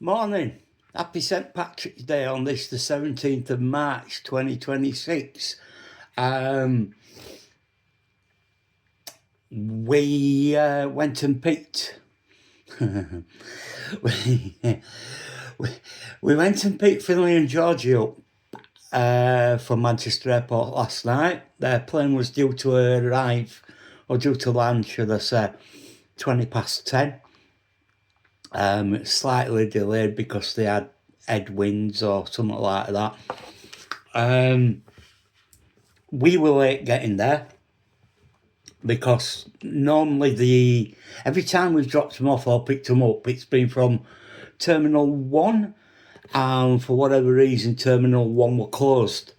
Morning. Happy St. Patrick's Day on this, the 17th of March 2026. We went and picked... we, we went and picked Finley and Georgie up from Manchester Airport last night. Their plane was due to arrive, or due to land, should I say, 20 past 10. Slightly delayed because they had headwinds or something like that. We were late getting there because normally every time we've dropped them off or picked them up, it's been from Terminal 1, and for whatever reason Terminal 1 were closed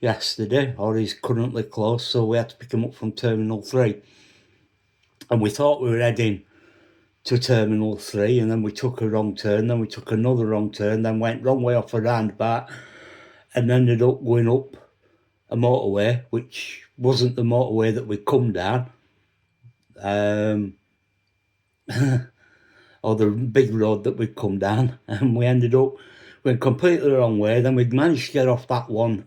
yesterday, or is currently closed, so we had to pick them up from Terminal 3. And we thought we were heading to Terminal 3, and then we took a wrong turn, then we took another wrong turn, then went wrong way off a roundabout and ended up going up a motorway, which wasn't the motorway that we'd come down, or the big road that we'd come down, and we ended up going completely the wrong way. Then we'd managed to get off that one.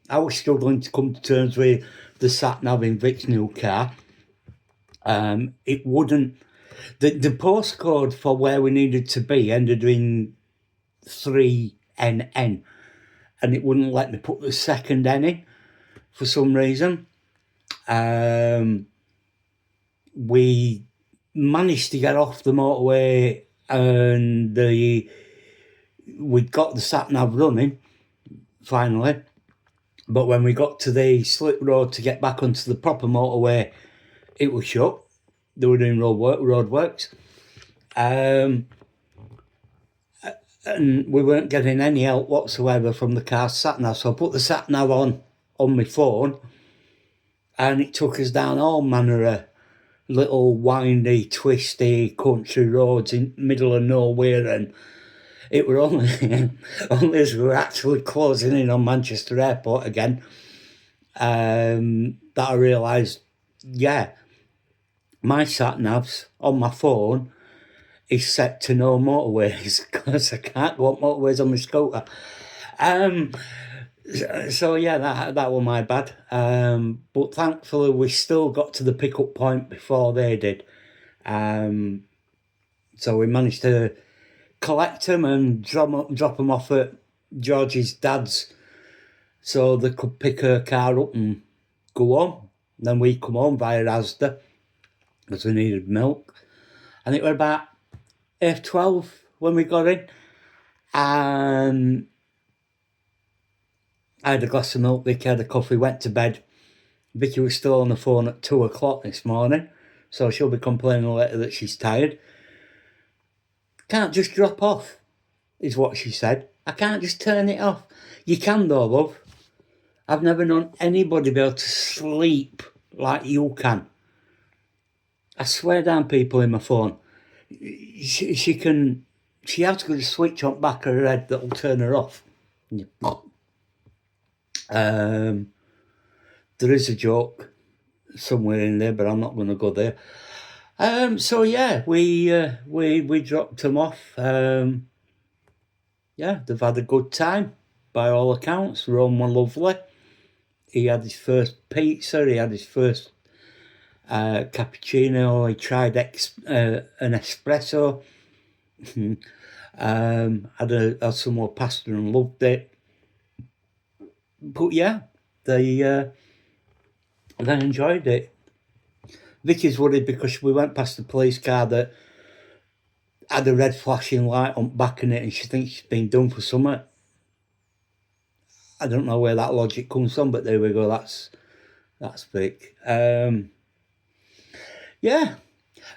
I was struggling to come to terms with the sat-nav in Vic's new car. It wouldn't... The postcode for where we needed to be ended in 3NN, and it wouldn't let me put the second N in for some reason. We managed to get off the motorway, and we got the sat-nav running, finally. But when we got to the slip road to get back onto the proper motorway, it was shut. They were doing roadworks. And we weren't getting any help whatsoever from the car sat-nav. So I put the sat-nav on my phone, and it took us down all manner of little windy, twisty country roads in the middle of nowhere, and it were only as we were actually closing in on Manchester Airport again that I realised, my sat-navs on my phone is set to no motorways because I can't go up motorways on my scooter. So that was my bad. But thankfully we still got to the pickup point before they did. So we managed to collect them and drop them off at Georgie's dad's so they could pick her car up and go home. Then we come home via Asda because we needed milk. And it was about 12 when we got in. And I had a glass of milk, Vicky had a coffee, went to bed. Vicky was still on the phone at 2 o'clock this morning, so she'll be complaining later that she's tired. Can't just drop off, is what she said. I can't just turn it off. You can though, love. I've never known anybody be able to sleep like you can. I swear down, people in my phone. She has got a switch on the back of her head that'll turn her off. There is a joke somewhere in there, but I'm not going to go there. We dropped them off. They've had a good time by all accounts. Rome were lovely. He had his first pizza. He had his first cappuccino. He tried an espresso. Had some more pasta and loved it. But they enjoyed it. Vicky's worried because we went past the police car that had a red flashing light on the back of it, and she thinks she's been done for something. I don't know where that logic comes from, but there we go. That's Vic. And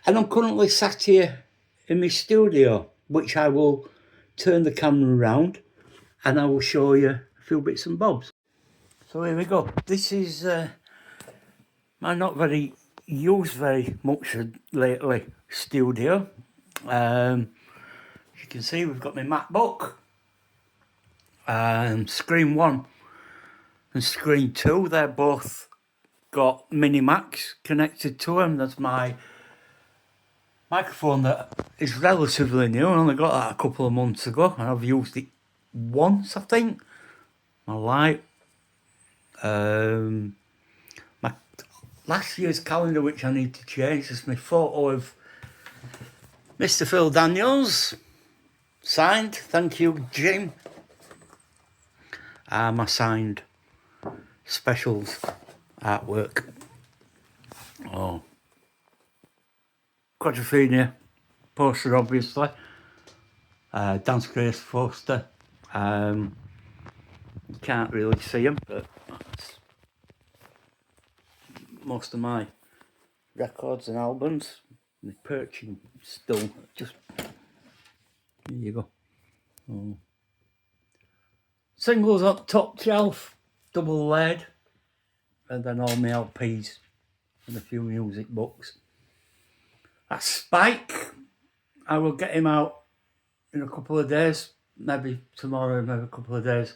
I'm currently sat here in my studio, which I will turn the camera around and I will show you a few bits and bobs. So here we go. This is my not very used very much lately studio. As you can see, we've got my MacBook, Screen 1 and Screen 2. They're both got mini Macs connected to them. That's my microphone that is relatively new. I only got that a couple of months ago, and I've used it once, I think. My light. My last year's calendar, which I need to change, is my photo of Mr. Phil Daniels. Signed. Thank you, Jim. My signed specials artwork. Oh. Quadrophenia poster, obviously. Dance Grace poster. Can't really see them, but that's most of my records and albums. The perching still just. There you go. Oh. Singles up top shelf, double laid, and then all my LPs and a few music books. That's Spike. I will get him out in a couple of days, maybe tomorrow, maybe a couple of days,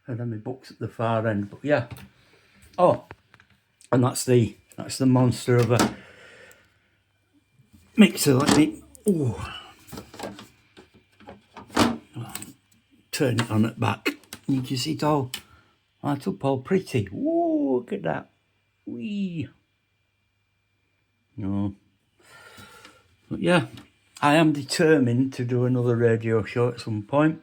and then my book's at the far end. But yeah. Oh, and that's the monster of a mixer. Let me turn it on at back. You can see it all light up all pretty. Whoa, look at that. Wee. No. But yeah, I am determined to do another radio show at some point.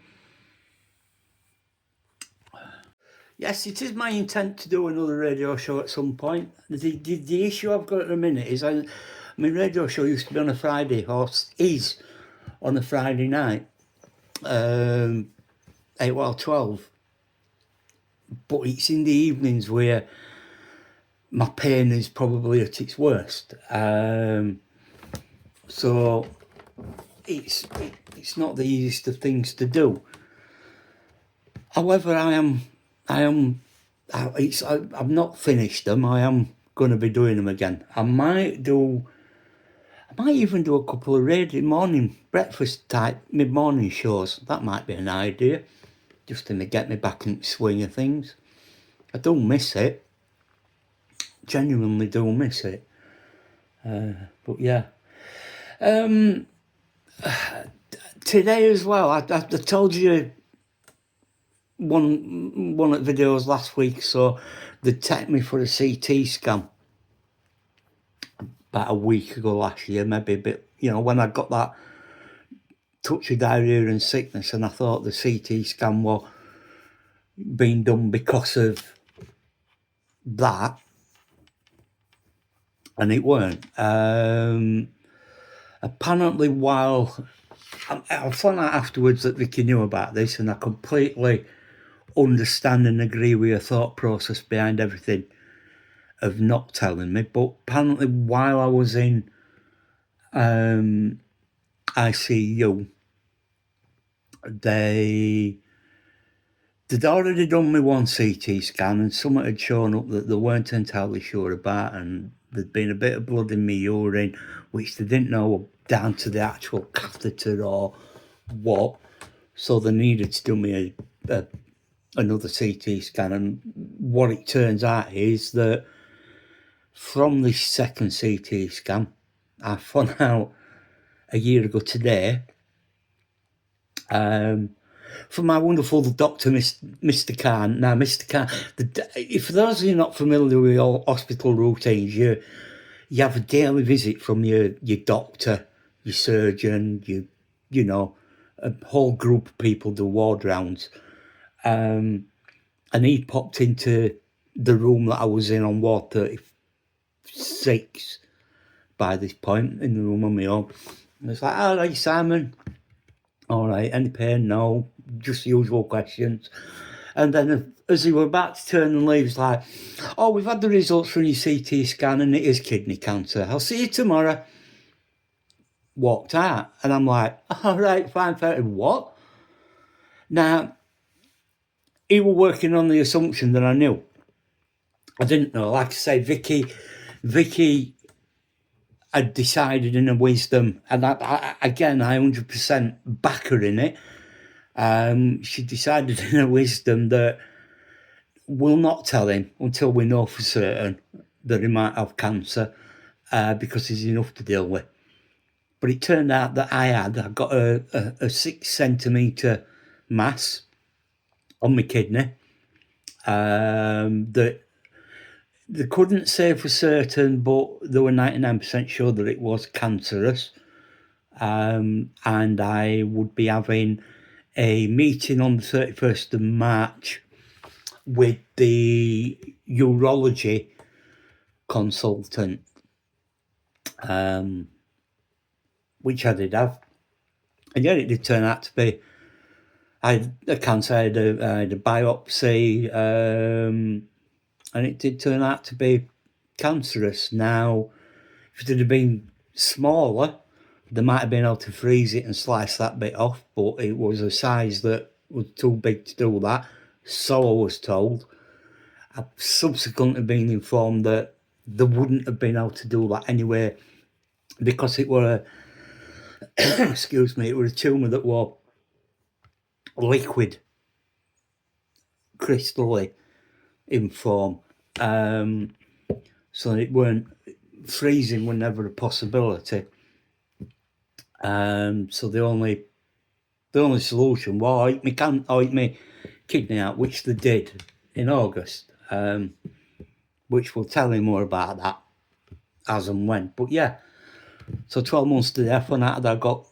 Yes, it is my intent to do another radio show at some point. The issue I've got at the minute is my radio show used to be on a Friday, or is on a Friday night, 8 or 12. But it's in the evenings where my pain is probably at its worst. So it's not the easiest of things to do. However, I've not finished them. I am going to be doing them again. I might even do a couple of radio morning breakfast type mid-morning shows. That might be an idea, just to get me back in the swing of things. I don't miss it. Genuinely do miss it. But yeah. Today as well, I told you one of the videos last week, so they take me for a CT scan about a week ago last year, maybe a bit, when I got that touch of diarrhea and sickness, and I thought the CT scan was being done because of that, and it weren't. Apparently, while I found out afterwards that Vicky knew about this, and I completely understand and agree with her thought process behind everything of not telling me. But apparently, while I was in ICU, they'd already done me one CT scan, and something had shown up that they weren't entirely sure about, and there'd been a bit of blood in my urine, which they didn't know were down to the actual catheter or what. So they needed to do me another CT scan, and what it turns out is that from this second CT scan, I found out a year ago today, from my wonderful doctor, Mr. Khan. Now, Mr. Khan, if for those of you not familiar with your hospital routines, you have a daily visit from your doctor, your surgeon, a whole group of people do ward rounds. And he popped into the room that I was in on ward 36 by this point, in the room on my own. And it's like, all right, Simon. All right, any pain? No. Just the usual questions. And then as he were about to turn and leave, it's like, oh, we've had the results from your CT scan and it is kidney cancer. I'll see you tomorrow. Walked out. And I'm like, all right, fine, fair. What? Now, he were working on the assumption that I knew. I didn't know. Like I say, Vicky had decided in her wisdom, and I 100% back her in it. She decided in her wisdom that we'll not tell him until we know for certain that he might have cancer, because there's enough to deal with. But it turned out that I got a 6 centimetre mass on my kidney. That they couldn't say for certain, but they were 99% sure that it was cancerous. And I would be having a meeting on the 31st of March with the urology consultant, which I did have. And yeah, it did turn out to be, I had a cancer, I had a biopsy, and it did turn out to be cancerous. Now, if it had been smaller, they might have been able to freeze it and slice that bit off, but it was a size that was too big to do that, so I was told. I've subsequently been informed that they wouldn't have been able to do that anyway, because it were excuse me, it was a tumour that was liquid, crystally in form. So it weren't, freezing was never a possibility. So the only solution was I eat my kidney out, which they did in August. Which we'll tell you more about that as and when. But yeah, so 12 months to death when I got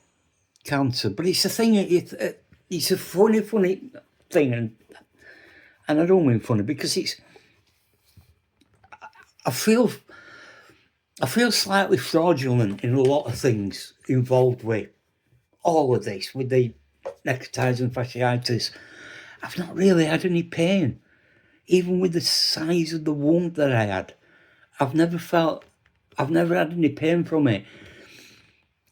cancer. But it's a thing, it's a funny thing, and I don't mean funny, because I feel slightly fraudulent in a lot of things involved with all of this, with the necrotizing fasciitis. I've not really had any pain, even with the size of the wound that I had. I've never had any pain from it.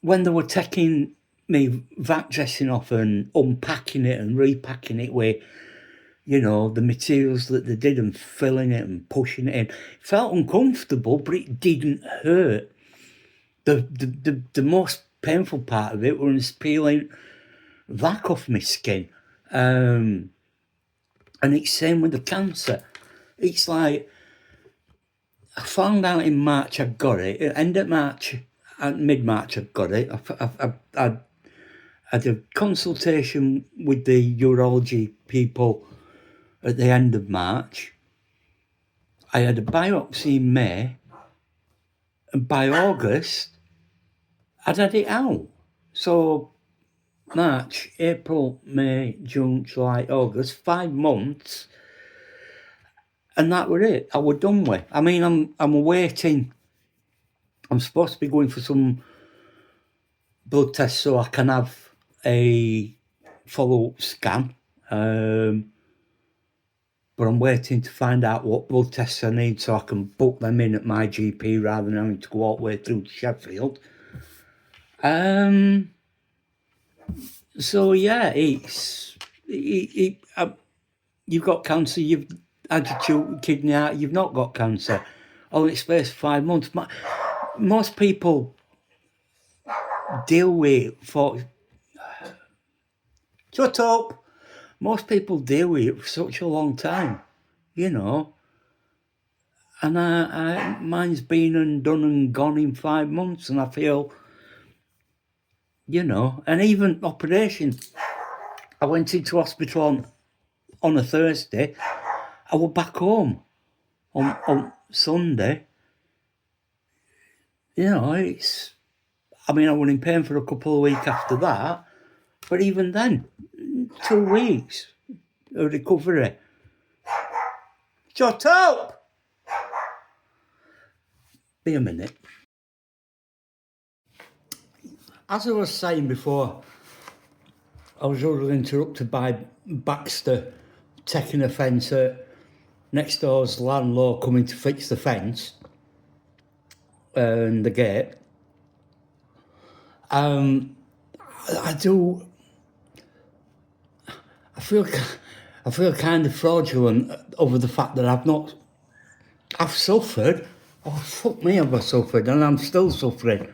When they were taking me vac dressing off and unpacking it and repacking it with, the materials that they did, and filling it and pushing it in, it felt uncomfortable, but it didn't hurt. The most painful part of it was peeling vac off my skin. And it's same with the cancer. It's like, I found out in March I got it. End of March, mid-March I got it. I had a consultation with the urology people at the end of March. I had a biopsy in May, and by August I'd had it out. So March, April, May, June, July, August, 5 months, and that were it. I was done with. I mean, I'm awaiting. I'm supposed to be going for some blood tests so I can have a follow-up scan. But I'm waiting to find out what blood tests I need so I can book them in at my GP rather than having to go all the way through to Sheffield. So yeah, you've got cancer, you've had your kidney out, you've not got cancer. All in the space of 5 months. Most people deal with shut up. Most people deal with it for such a long time, and mine's been and done and gone in 5 months, and I feel, and even operation. I went into hospital on a Thursday. I was back home on Sunday. I was in pain for a couple of weeks after that, but even then, 2 weeks of recovery. Shut up! Be a minute. As I was saying before, I was rudely interrupted by Baxter taking a fence at next door's landlord coming to fix the fence and the gate. I feel kind of fraudulent over the fact that I've suffered. Oh, fuck me, I've suffered, and I'm still suffering.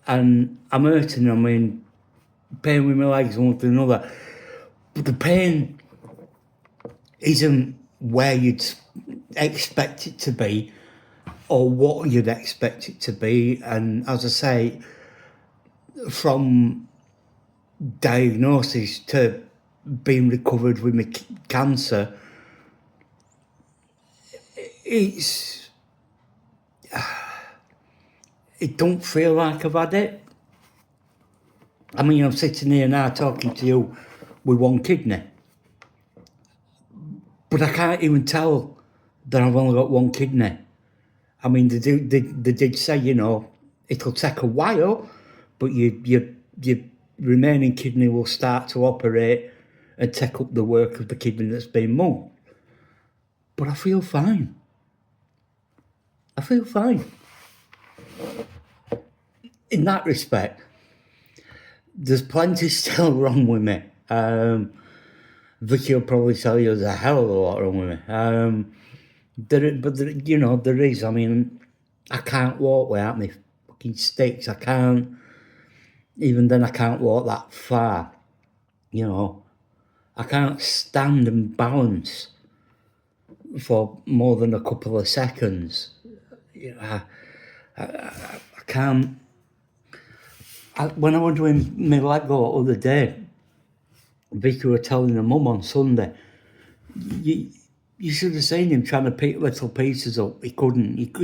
And I'm hurting, I'm in pain with my legs and one thing and another. But the pain isn't where you'd expect it to be or what you'd expect it to be. And as I say, from diagnosis to being recovered with my cancer, it don't feel like I've had it. I mean, I'm sitting here now talking to you with one kidney, but I can't even tell that I've only got one kidney. I mean, they did say, you know, it'll take a while, but your remaining kidney will start to operate and take up the work of the kidney that's been moved. But I feel fine. I feel fine. In that respect, there's plenty still wrong with me. Vicky will probably tell you there's a hell of a lot wrong with me. You know, there is. I mean, I can't walk without me fucking sticks. I can't. Even then, I can't walk that far. You know, I can't stand and balance for more than a couple of seconds. You know, I can't. When I was doing my leg go the other day, Vicky were telling her mum on Sunday, you should have seen him trying to pick little pieces up. He couldn't. It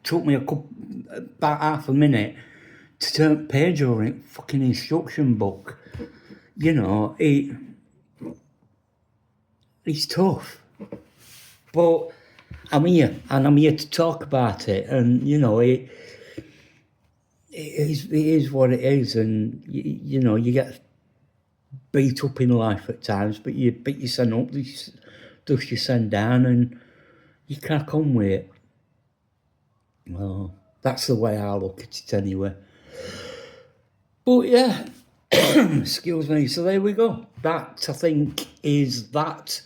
took me about half a minute to turn the page over in fucking instruction book. You know, it's tough. But I'm here, and I'm here to talk about it. And, you know, it is what it is. And, you know, you get beat up in life at times, but you pick yourself up, dust yourself down, and you crack on with it. Well, that's the way I look at it anyway. But yeah, excuse me. So there we go. That, I think, is that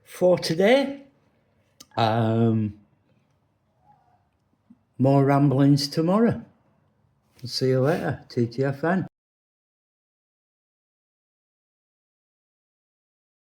for today. More ramblings tomorrow. See you later, TTFN.